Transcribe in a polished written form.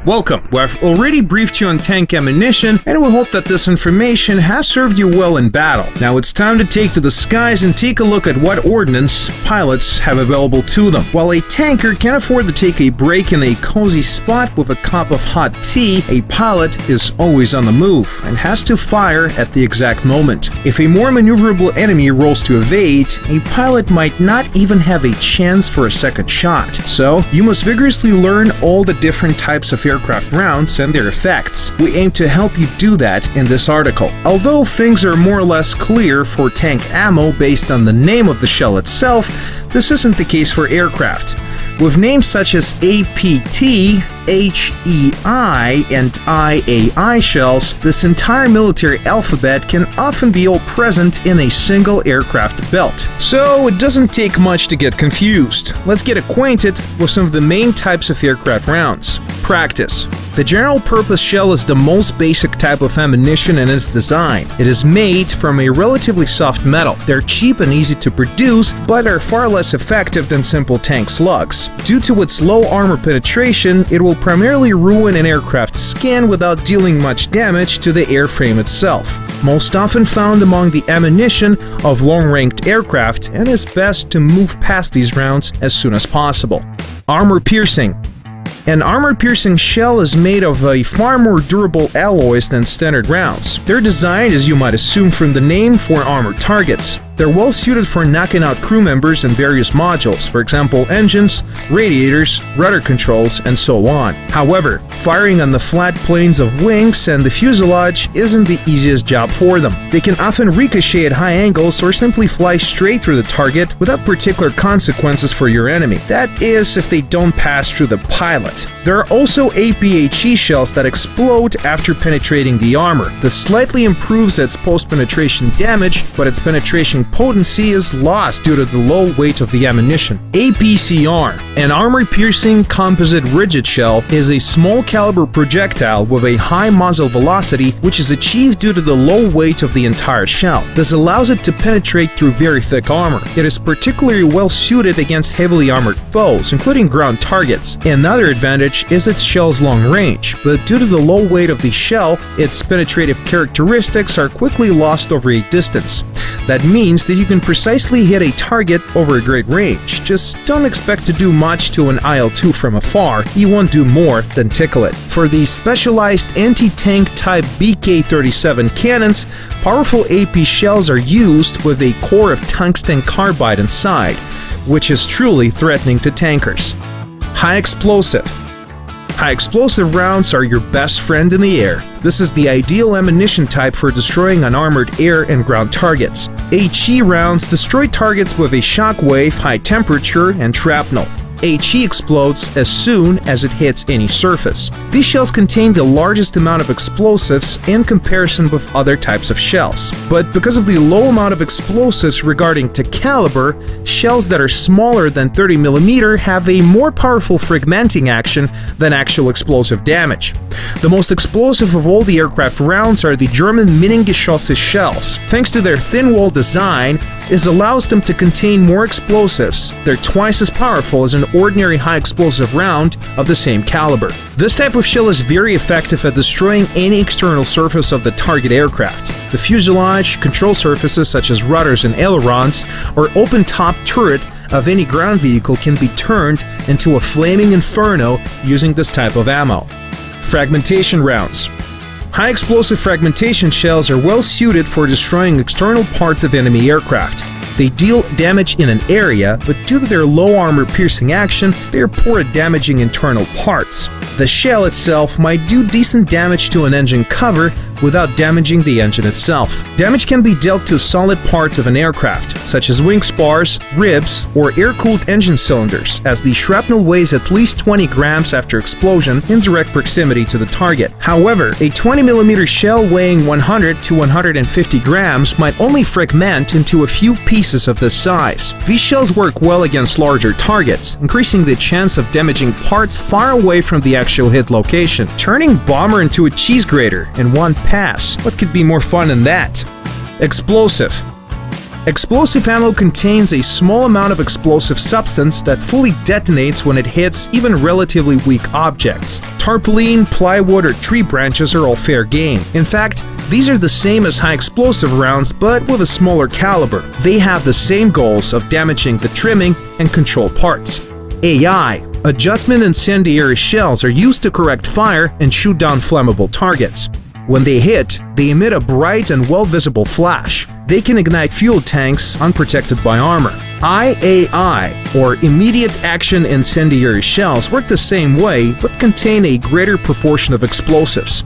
Welcome! We've already briefed you on tank ammunition, and we hope that this information has served you well in battle. Now it's time to take to the skies and take a look at what ordnance pilots have available to them. While a tanker can afford to take a break in a cozy spot with a cup of hot tea, a pilot is always on the move and has to fire at the exact moment. If a more maneuverable enemy rolls to evade, a pilot might not even have a chance for a second shot. So, you must vigorously learn all the different types of aircraft rounds and their effects. We aim to help you do that in this article. Although things are more or less clear for tank ammo based on the name of the shell itself, this isn't the case for aircraft. With names such as APT, HEI, and IAI shells, this entire military alphabet can often be all present in a single aircraft belt. So it doesn't take much to get confused. Let's get acquainted with some of the main types of aircraft rounds. Practice. The general-purpose shell is the most basic type of ammunition in its design. It is made from a relatively soft metal. They're cheap and easy to produce, but are far less effective than simple tank slugs. Due to its low armor penetration, it will primarily ruin an aircraft's skin without dealing much damage to the airframe itself. Most often found among the ammunition of long-ranged aircraft, and is best to move past these rounds as soon as possible. Armor piercing. An armor-piercing shell is made of a far more durable alloys than standard rounds. They're designed, as you might assume from the name, for armored targets. They're well suited for knocking out crew members and various modules, for example engines, radiators, rudder controls, and so on. However, firing on the flat planes of wings and the fuselage isn't the easiest job for them. They can often ricochet at high angles or simply fly straight through the target without particular consequences for your enemy. That is, if they don't pass through the pilot. There are also APHE shells that explode after penetrating the armor. This slightly improves its post-penetration damage, but its penetration potency is lost due to the low weight of the ammunition. APCR, an armor-piercing composite rigid shell, is a small-caliber projectile with a high muzzle velocity, which is achieved due to the low weight of the entire shell. This allows it to penetrate through very thick armor. It is particularly well-suited against heavily armored foes, including ground targets. Another advantage is its shell's long range, but due to the low weight of the shell, its penetrative characteristics are quickly lost over a distance. That means that you can precisely hit a target over a great range. Just don't expect to do much to an IL-2 from afar. You won't do more than tickle it. For these specialized anti-tank type BK-37 cannons, powerful AP shells are used with a core of tungsten carbide inside, which is truly threatening to tankers. High explosive. High explosive rounds are your best friend in the air. This is the ideal ammunition type for destroying unarmored air and ground targets. HE rounds destroy targets with a shockwave, high temperature, and shrapnel. HE explodes as soon as it hits any surface. These shells contain the largest amount of explosives in comparison with other types of shells. But because of the low amount of explosives regarding to caliber, shells that are smaller than 30mm have a more powerful fragmenting action than actual explosive damage. The most explosive of all the aircraft rounds are the German Minengeschosse shells. Thanks to their thin-wall design, it allows them to contain more explosives. They're twice as powerful as an ordinary high-explosive round of the same caliber. This type of shell is very effective at destroying any external surface of the target aircraft. The fuselage, control surfaces such as rudders and ailerons, or open-top turret of any ground vehicle can be turned into a flaming inferno using this type of ammo. Fragmentation rounds. High-explosive fragmentation shells are well suited for destroying external parts of enemy aircraft. They deal damage in an area, but due to their low armor-piercing action, they are poor at damaging internal parts. The shell itself might do decent damage to an engine cover without damaging the engine itself. Damage can be dealt to solid parts of an aircraft, such as wing spars, ribs, or air-cooled engine cylinders, as the shrapnel weighs at least 20 grams after explosion in direct proximity to the target. However, a 20mm shell weighing 100 to 150 grams might only fragment into a few pieces of this size. These shells work well against larger targets, increasing the chance of damaging parts far away from the actual hit location, turning bomber into a cheese grater in one pass. What could be more fun than that? Explosive. Explosive ammo contains a small amount of explosive substance that fully detonates when it hits even relatively weak objects. Tarpaulin, plywood, or tree branches are all fair game. In fact, these are the same as high explosive rounds but with a smaller caliber. They have the same goals of damaging the trimming and control parts. AI, adjustment incendiary shells, are used to correct fire and shoot down flammable targets. When they hit, they emit a bright and well-visible flash. They can ignite fuel tanks unprotected by armor. IAI, or immediate action incendiary shells, work the same way but contain a greater proportion of explosives.